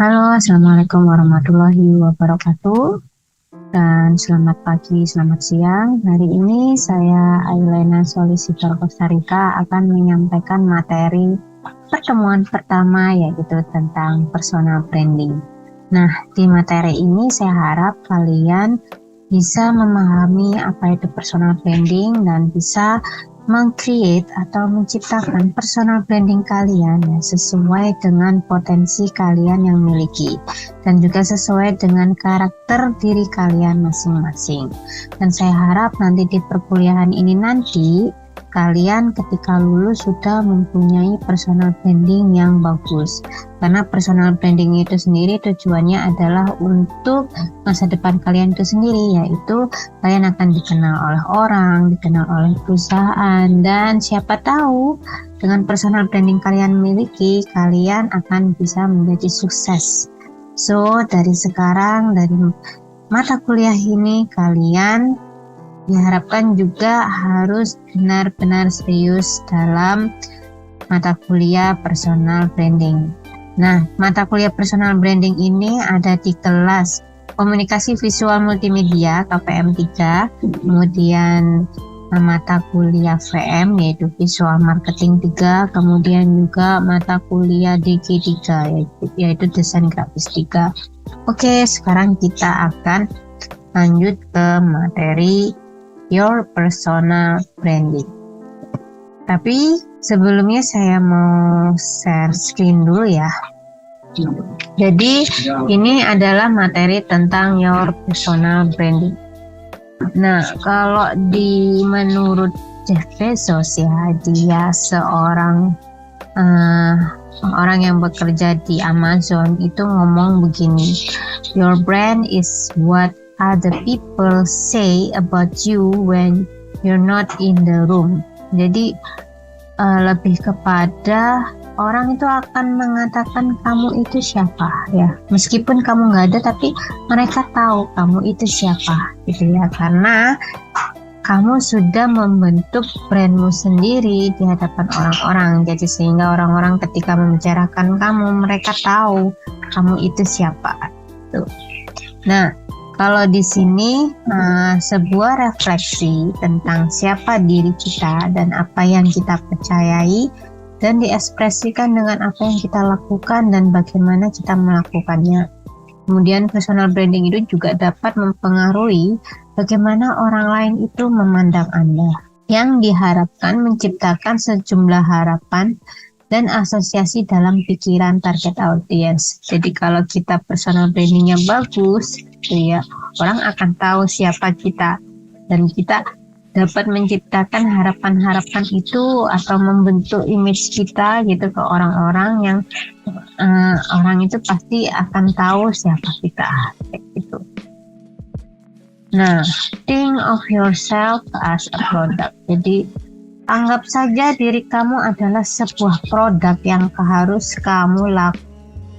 Halo, Assalamualaikum warahmatullahi wabarakatuh. Dan selamat pagi, selamat siang. Hari ini saya Ailena Solisitor Costa Rica akan menyampaikan materi pertemuan pertama, yaitu tentang personal branding. Nah, di materi ini saya harap kalian bisa memahami apa itu personal branding dan bisa meng-create atau menciptakan personal branding kalian ya, sesuai dengan potensi kalian yang miliki dan juga sesuai dengan karakter diri kalian masing-masing. Dan saya harap nanti di perkuliahan ini nanti kalian ketika lulus sudah mempunyai personal branding yang bagus, karena personal branding itu sendiri tujuannya adalah untuk masa depan kalian itu sendiri, yaitu kalian akan dikenal oleh orang, dikenal oleh perusahaan, dan siapa tahu dengan personal branding kalian miliki, kalian akan bisa menjadi sukses. So, dari sekarang, dari mata kuliah ini, kalian diharapkan juga harus benar-benar serius dalam mata kuliah personal branding. Nah, mata kuliah personal branding ini ada di kelas Komunikasi Visual Multimedia KPM 3, kemudian mata kuliah VM yaitu Visual Marketing 3, kemudian juga mata kuliah DG 3 yaitu Desain Grafis 3. Oke, sekarang kita akan lanjut ke materi Your Personal Branding. Tapi sebelumnya saya mau share screen dulu ya. Jadi ini adalah materi tentang Your Personal Branding. Nah, kalau menurut Jeff Bezos ya, dia seorang orang yang bekerja di Amazon itu ngomong begini, your brand is what other people say about you when you're not in the room. Jadi lebih kepada orang itu akan mengatakan kamu itu siapa ya, meskipun kamu nggak ada tapi mereka tahu kamu itu siapa gitu ya, karena kamu sudah membentuk brandmu sendiri di hadapan orang-orang. Jadi sehingga orang-orang ketika membicarakan kamu, mereka tahu kamu itu siapa tuh. Nah, kalau di sini sebuah refleksi tentang siapa diri kita dan apa yang kita percayai dan diekspresikan dengan apa yang kita lakukan dan bagaimana kita melakukannya. Kemudian personal branding itu juga dapat mempengaruhi bagaimana orang lain itu memandang Anda, yang diharapkan menciptakan sejumlah harapan dan asosiasi dalam pikiran target audience. Jadi kalau kita personal brandingnya bagus, gitu ya, orang akan tahu siapa kita dan kita dapat menciptakan harapan-harapan itu atau membentuk image kita gitu ke orang-orang yang orang itu pasti akan tahu siapa kita gitu. Nah, think of yourself as a product. Jadi anggap saja diri kamu adalah sebuah produk yang harus kamu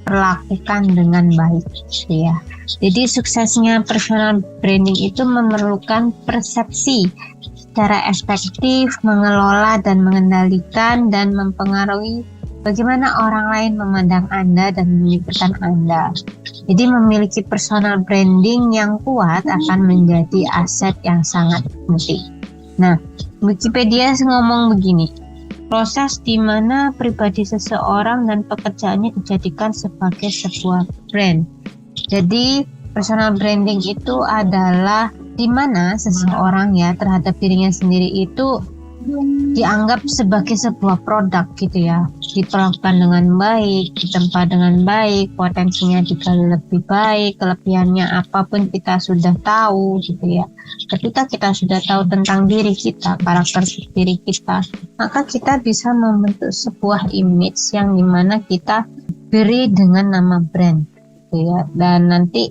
perlakukan dengan baik ya. Jadi suksesnya personal branding itu memerlukan persepsi secara efektif, mengelola dan mengendalikan dan mempengaruhi bagaimana orang lain memandang Anda dan memikirkan Anda. Jadi memiliki personal branding yang kuat akan menjadi aset yang sangat penting. Nah, Wikipedia ngomong begini, proses di mana pribadi seseorang dan pekerjaannya dijadikan sebagai sebuah brand. Jadi personal branding itu adalah di mana seseorang ya terhadap dirinya sendiri itu dianggap sebagai sebuah produk gitu ya, diperlakukan dengan baik, ditempa dengan baik, potensinya digali lebih baik, kelebihannya apapun kita sudah tahu gitu ya. Ketika kita sudah tahu tentang diri kita, karakter diri kita, maka kita bisa membentuk sebuah image yang dimana kita beri dengan nama brand gitu ya. Dan nanti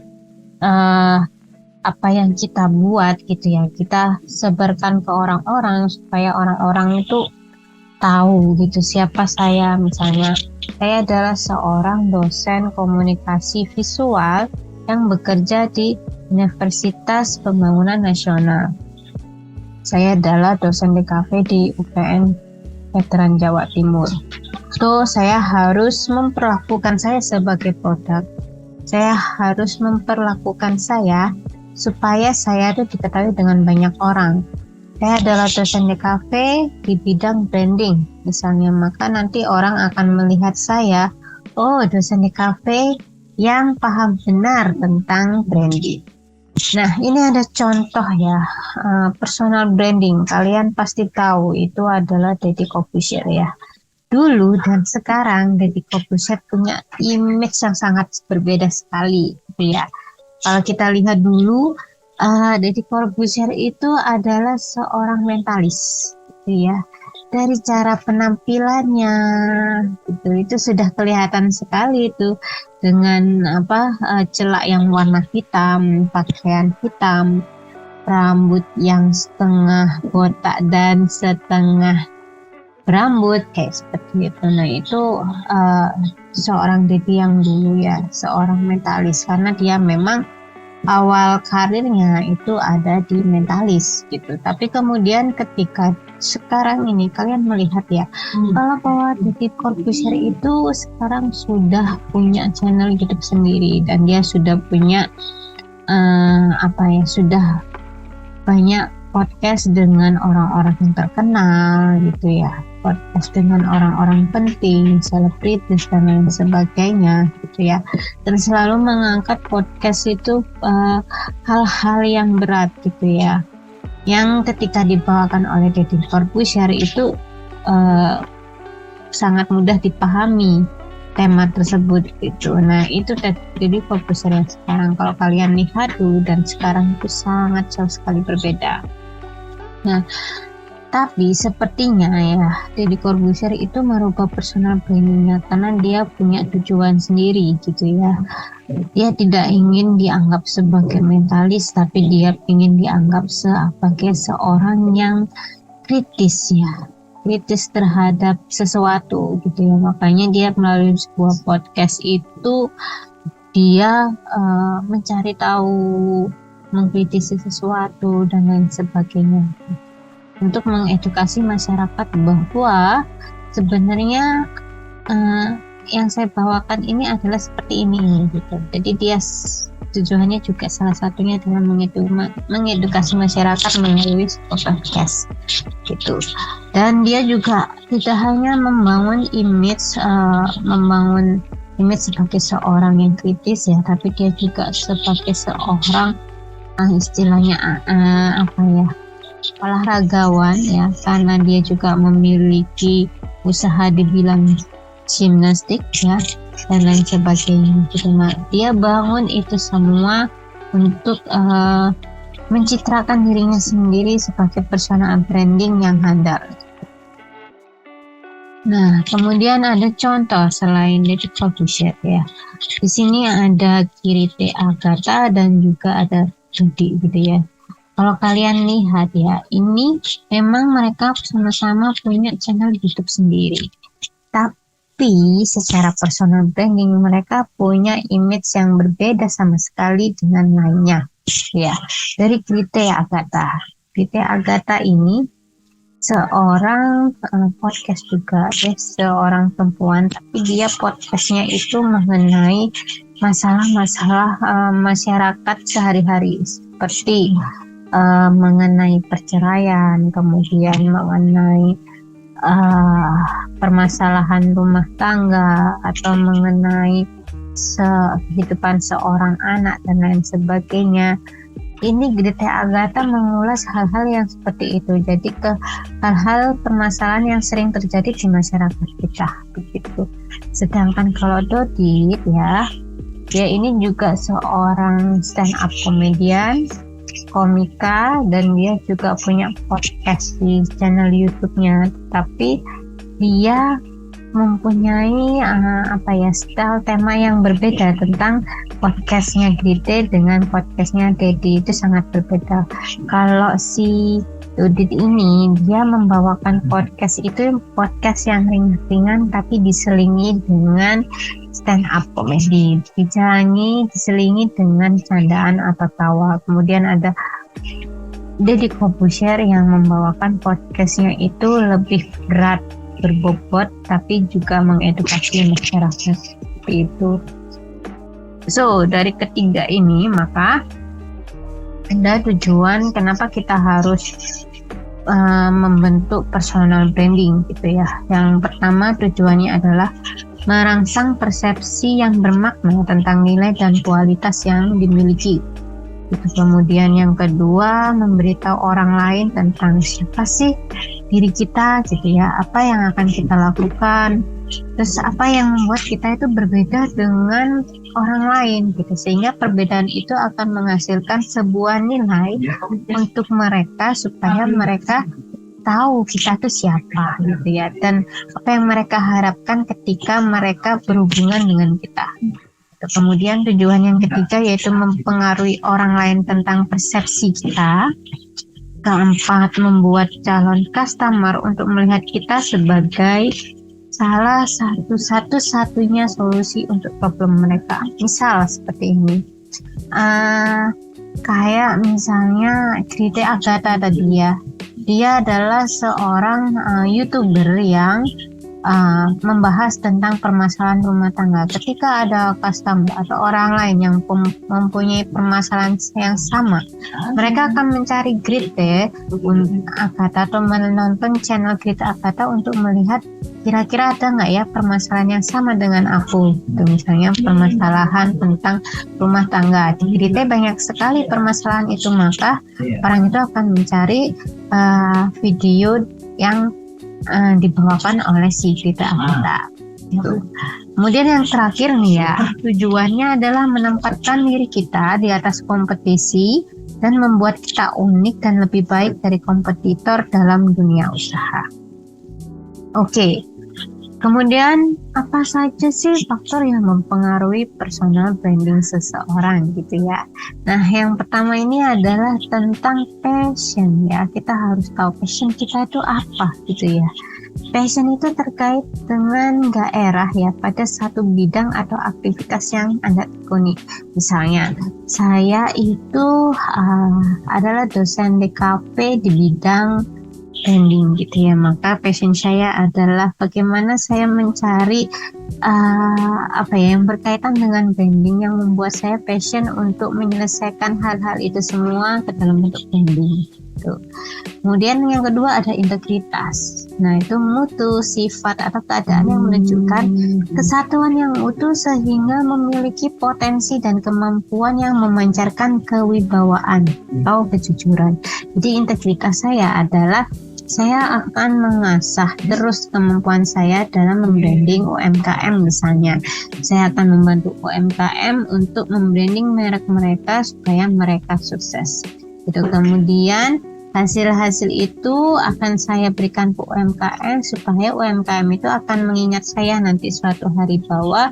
apa yang kita buat gitu ya, kita sebarkan ke orang-orang supaya orang-orang itu tahu gitu siapa saya. Misalnya saya adalah seorang dosen komunikasi visual yang bekerja di Universitas Pembangunan Nasional. Saya adalah dosen DKV di UPN Veteran Jawa Timur. itu saya harus memperlakukan saya sebagai produk. Saya harus memperlakukan saya supaya saya itu diketahui dengan banyak orang. Saya adalah dosen di kafe di bidang branding misalnya, maka nanti orang akan melihat saya, oh dosen di kafe yang paham benar tentang branding. Nah ini ada contoh ya, personal branding. Kalian pasti tahu itu adalah Deddy Corbuzier ya. Dulu dan sekarang Deddy Corbuzier punya image yang sangat berbeda sekali gitu ya. Kalau kita lihat dulu, Deddy Corbuzier itu adalah seorang mentalis, gitu ya. Dari cara penampilannya, itu sudah kelihatan sekali itu dengan celak yang warna hitam, pakaian hitam, rambut yang setengah botak dan setengah berambut kayak seperti itu. Nah itu seorang Deddy yang dulu ya, seorang mentalis, karena dia memang awal karirnya itu ada di mentalis gitu. Tapi kemudian ketika sekarang ini kalian melihat ya, kalau bahwa Deddy Corbuzier itu sekarang sudah punya channel YouTube sendiri dan dia sudah punya sudah banyak podcast dengan orang-orang yang terkenal gitu ya, podcast dengan orang-orang penting, selebritis dan lain sebagainya gitu ya, dan selalu mengangkat podcast itu hal-hal yang berat gitu ya, yang ketika dibawakan oleh Deddy Corbuzier itu sangat mudah dipahami tema tersebut gitu. Nah itu Deddy Corbuzier yang sekarang. Kalau kalian lihat dulu dan sekarang itu sangat jauh sekali berbeda. Nah, tapi sepertinya ya Deddy Corbuzier itu merubah personal brandingnya karena dia punya tujuan sendiri gitu ya. Dia tidak ingin dianggap sebagai mentalis, tapi dia ingin dianggap sebagai seorang yang kritis ya, kritis terhadap sesuatu gitu ya. Makanya dia melalui sebuah podcast itu dia mencari tahu, mengkritisi sesuatu dan lain sebagainya, untuk mengedukasi masyarakat bahwa sebenarnya yang saya bawakan ini adalah seperti ini gitu. Jadi dia tujuannya juga salah satunya dengan mengedukasi masyarakat melalui podcast gitu. Dan dia juga tidak hanya membangun image sebagai seorang yang kritis ya, tapi dia juga sebagai seorang istilahnya olahragawan ya, karena dia juga memiliki usaha di bidang gimnastik ya dan lain sebagainya gitu. Nah, dia bangun itu semua untuk mencitrakan dirinya sendiri sebagai personal branding yang handal. Nah, kemudian ada contoh selain Deddy Corbuzier ya. Di sini ada Kirite Agatha dan juga ada Rudy gitu ya. Kalau kalian lihat ya, ini memang mereka sama-sama punya channel YouTube sendiri. Tapi secara personal branding mereka punya image yang berbeda sama sekali dengan lainnya. Ya, dari Kirite Agatha. Kirite Agatha ini seorang podcast juga, ya, seorang perempuan, tapi dia podcastnya itu mengenai masalah-masalah masyarakat sehari-hari seperti mengenai perceraian, kemudian mengenai permasalahan rumah tangga atau mengenai kehidupan seorang anak dan lain sebagainya. Ini Kirite Agatha mengulas hal-hal yang seperti itu, jadi ke hal-hal permasalahan yang sering terjadi di masyarakat kita begitu. Sedangkan kalau Dodit ya, dia ini juga seorang stand up comedian, komika, dan dia juga punya podcast di channel YouTube-nya. Tapi dia mempunyai style tema yang berbeda tentang podcastnya Kirite dengan podcastnya Deddy, itu sangat berbeda. Kalau si Dodit ini dia membawakan podcast itu podcast yang ringan tapi diselingi dengan stand up comedy, diselingi dengan candaan atau tawa. Kemudian ada Deddy Corbuzier yang membawakan podcastnya itu lebih berat berbobot tapi juga mengedukasi masyarakat seperti itu. So, dari ketiga ini maka ada tujuan kenapa kita harus membentuk personal branding gitu ya. Yang pertama tujuannya adalah merangsang persepsi yang bermakna tentang nilai dan kualitas yang dimiliki. Itu kemudian yang kedua memberitahu orang lain tentang siapa sih diri kita gitu ya, apa yang akan kita lakukan, terus apa yang membuat kita itu berbeda dengan orang lain gitu, sehingga perbedaan itu akan menghasilkan sebuah nilai untuk mereka supaya mereka tahu kita tuh siapa gitu ya, dan apa yang mereka harapkan ketika mereka berhubungan dengan kita. Kemudian tujuan yang ketiga yaitu mempengaruhi orang lain tentang persepsi kita. Keempat, membuat calon customer untuk melihat kita sebagai salah satu-satunya solusi untuk problem mereka. Misal seperti ini, kayak misalnya Krite Agatha tadi ya, dia adalah seorang YouTuber yang membahas tentang permasalahan rumah tangga. Ketika ada customer atau orang lain yang mempunyai permasalahan yang sama, mereka akan mencari Krite Agatha atau menonton channel Krite Agatha untuk melihat kira-kira ada nggak ya permasalahan yang sama dengan aku. Itu misalnya permasalahan tentang rumah tangga. Di Krite banyak sekali permasalahan itu, maka orang itu akan mencari video yang dibawakan oleh si Krite Agatha. Kemudian yang terakhir nih ya, tujuannya adalah menempatkan diri kita di atas kompetisi dan membuat kita unik dan lebih baik dari kompetitor dalam dunia usaha. Oke, kemudian apa saja sih faktor yang mempengaruhi personal branding seseorang gitu ya. Nah, yang pertama ini adalah tentang passion ya. Kita harus tahu passion kita itu apa gitu ya. Passion itu terkait dengan gairah ya pada satu bidang atau aktivitas yang Anda tekuni. Misalnya, saya itu adalah dosen DKV di bidang branding gitu ya, maka passion saya adalah bagaimana saya mencari yang berkaitan dengan branding yang membuat saya passion untuk menyelesaikan hal-hal itu semua ke dalam bentuk branding gitu. Kemudian yang kedua ada integritas. Nah, itu mutu, sifat atau keadaan yang menunjukkan kesatuan yang utuh sehingga memiliki potensi dan kemampuan yang memancarkan kewibawaan atau kejujuran. Jadi integritas saya adalah saya akan mengasah terus kemampuan saya dalam membranding UMKM misalnya. Saya akan membantu UMKM untuk membranding merek mereka supaya mereka sukses. Itu kemudian hasil-hasil itu akan saya berikan ke UMKM supaya UMKM itu akan mengingat saya nanti suatu hari bahwa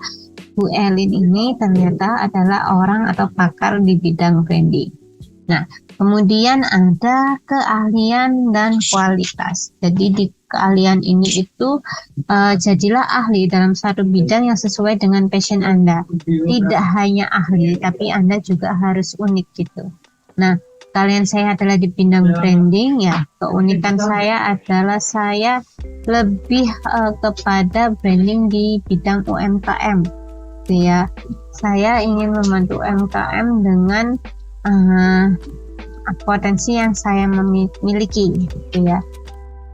Bu Elin ini ternyata adalah orang atau pakar di bidang branding. Nah, kemudian ada keahlian dan kualitas. Jadi di keahlian ini itu jadilah ahli dalam satu bidang yang sesuai dengan passion Anda. Tidak hanya ahli, tapi Anda juga harus unik gitu. Nah, kalian saya adalah di bidang branding ya. Keunikan saya adalah saya lebih kepada branding di bidang UMKM. Ya, saya ingin membantu UMKM dengan potensi yang saya miliki gitu ya.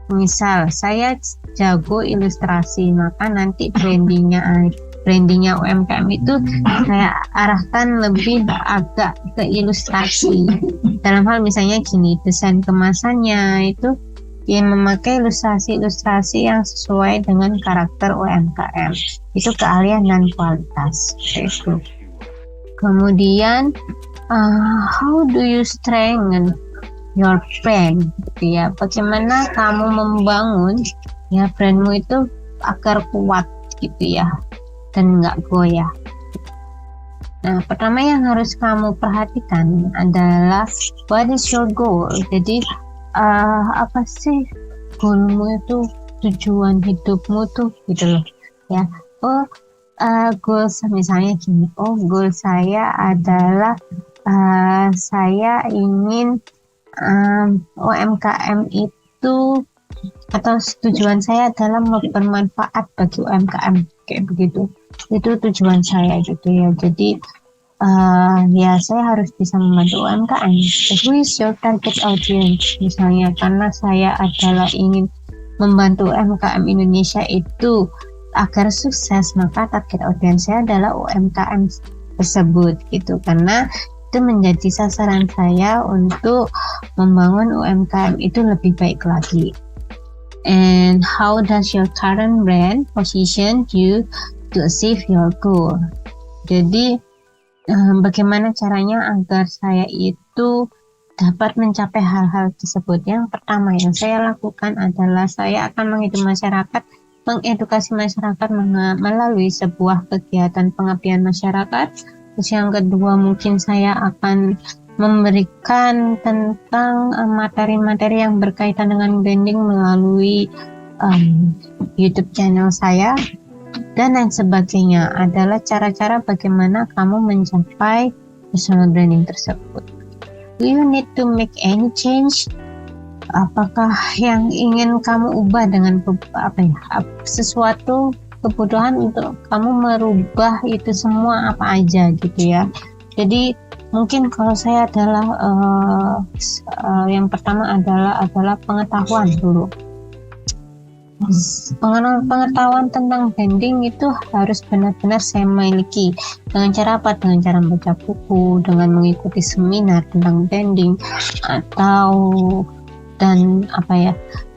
Misal saya jago ilustrasi, maka nanti brandingnya UMKM itu saya arahkan lebih agak ke ilustrasi. Dalam hal misalnya gini, desain kemasannya itu yang memakai ilustrasi yang sesuai dengan karakter UMKM. Itu keahlian dan kualitas itu. Kemudian how do you strengthen your brand gitu ya, bagaimana kamu membangun ya brandmu itu agar kuat gitu ya dan nggak goyah. Nah, pertama yang harus kamu perhatikan adalah what is your goal. Jadi apa sih goalmu itu, tujuan hidupmu tuh gitu loh ya. Goal misalnya gini, goal saya adalah saya ingin UMKM itu atau tujuan saya adalah bermanfaat bagi UMKM kayak begitu. Itu tujuan saya gitu ya. Jadi ya saya harus bisa membantu UMKM. Who is your target audience? Misalnya karena saya adalah ingin membantu UMKM Indonesia itu agar sukses, maka target audiens saya adalah UMKM tersebut gitu. Karena itu menjadi sasaran saya untuk membangun UMKM itu lebih baik lagi. And how does your current brand position you to achieve your goal? Jadi bagaimana caranya agar saya itu dapat mencapai hal-hal tersebut? Yang pertama yang saya lakukan adalah saya akan mengedukasi masyarakat melalui sebuah kegiatan pengabdian masyarakat. Terus yang kedua mungkin saya akan memberikan tentang materi-materi yang berkaitan dengan branding melalui YouTube channel saya. Dan lain sebagainya adalah cara-cara bagaimana kamu mencapai personal branding tersebut. Do you need to make any change? Apakah yang ingin kamu ubah dengan sesuatu kebutuhan untuk kamu merubah itu semua apa aja gitu ya. Jadi mungkin kalau saya adalah yang pertama adalah pengetahuan dulu. Pengetahuan tentang branding itu harus benar-benar saya miliki. Dengan cara apa? Dengan cara membaca buku, dengan mengikuti seminar tentang branding,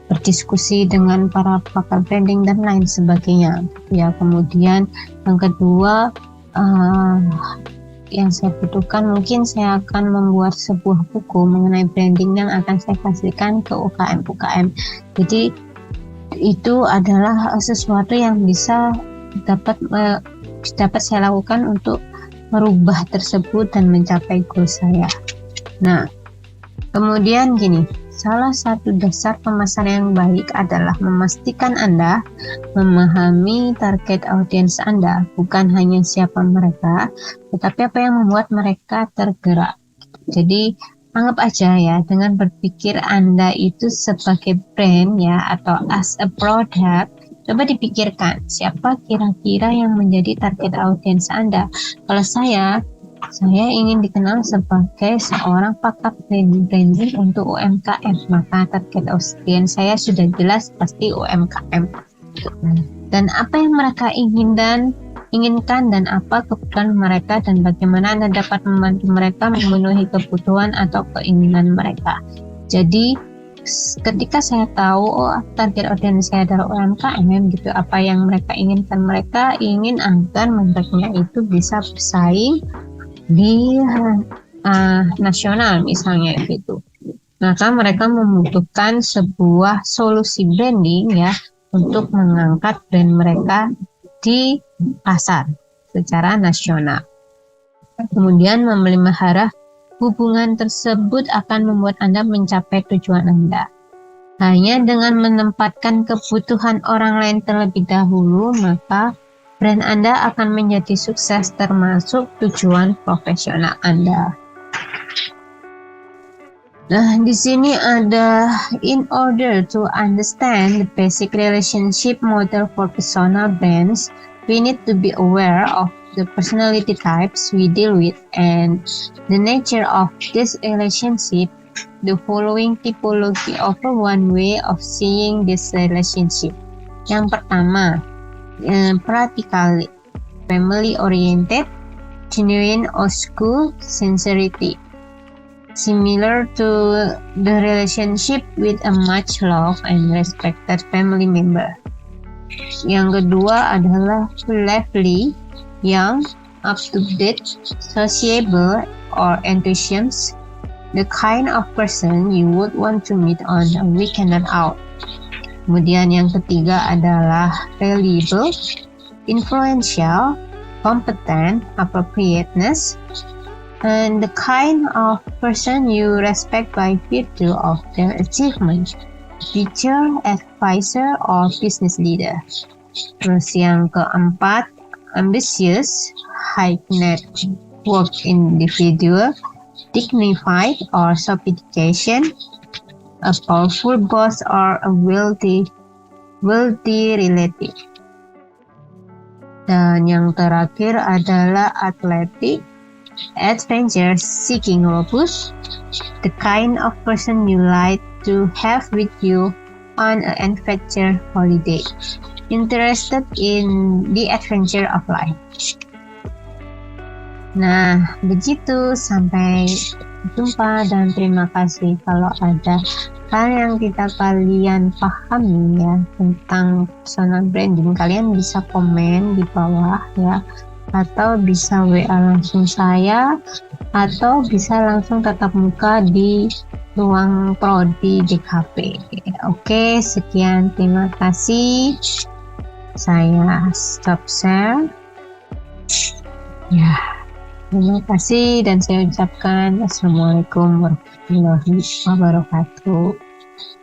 berdiskusi dengan para pakar branding dan lain sebagainya. Ya, kemudian yang kedua yang saya butuhkan, mungkin saya akan membuat sebuah buku mengenai branding yang akan saya kasihkan ke UKM. Jadi itu adalah sesuatu yang dapat saya lakukan untuk merubah tersebut dan mencapai goal saya. Nah, kemudian gini, salah satu dasar pemasaran yang baik adalah memastikan Anda memahami target audiens Anda, bukan hanya siapa mereka, tetapi apa yang membuat mereka tergerak. Jadi anggap aja ya, dengan berpikir Anda itu sebagai brand ya, atau as a product, coba dipikirkan siapa kira-kira yang menjadi target audiens Anda. Kalau saya ingin dikenal sebagai seorang pakar branding untuk UMKM, maka target audiens saya sudah jelas pasti UMKM. Dan apa yang mereka inginkan dan apa kebutuhan mereka, dan bagaimana Anda dapat membantu mereka memenuhi kebutuhan atau keinginan mereka. Jadi ketika saya tahu target audiens saya adalah UMKM gitu, apa yang mereka inginkan, mereka ingin agar mereknya itu bisa bersaing di nasional misalnya gitu. Maka mereka membutuhkan sebuah solusi branding ya untuk mengangkat brand mereka di pasar secara nasional. Kemudian memelihara hubungan tersebut akan membuat Anda mencapai tujuan Anda. Hanya dengan menempatkan kebutuhan orang lain terlebih dahulu, maka brand Anda akan menjadi sukses termasuk tujuan profesional Anda. Nah, di sini ada in order to understand the basic relationship model for personal brands, we need to be aware of the personality types we deal with and the nature of this relationship. The following typology offer one way of seeing this relationship. Yang pertama, practical, family oriented, genuine old school, sincerity. Similar to the relationship with a much loved and respected family member. Yang kedua adalah lively, young, up-to-date, sociable, or enthusiastic, the kind of person you would want to meet on a weekend out. Kemudian yang ketiga adalah reliable, influential, competent, appropriateness, and the kind of person you respect by virtue of their achievement, teacher, advisor, or business leader. Terus yang keempat, ambitious, high net worth individual, dignified or sophistication, a powerful boss, or a wealthy relative. Dan yang terakhir adalah athletic, adventure seeking robust, the kind of person you like to have with you on an adventure holiday, interested in the adventure of life. Nah, begitu, sampai jumpa dan terima kasih. Kalau ada hal yang kalian pahami ya tentang personal branding, kalian bisa komen di bawah ya, atau bisa WA langsung saya, atau bisa langsung tatap muka di ruang prodi DKP. Oke, sekian, terima kasih. Saya stop share. Ya, terima kasih dan saya ucapkan Assalamualaikum warahmatullahi wabarakatuh.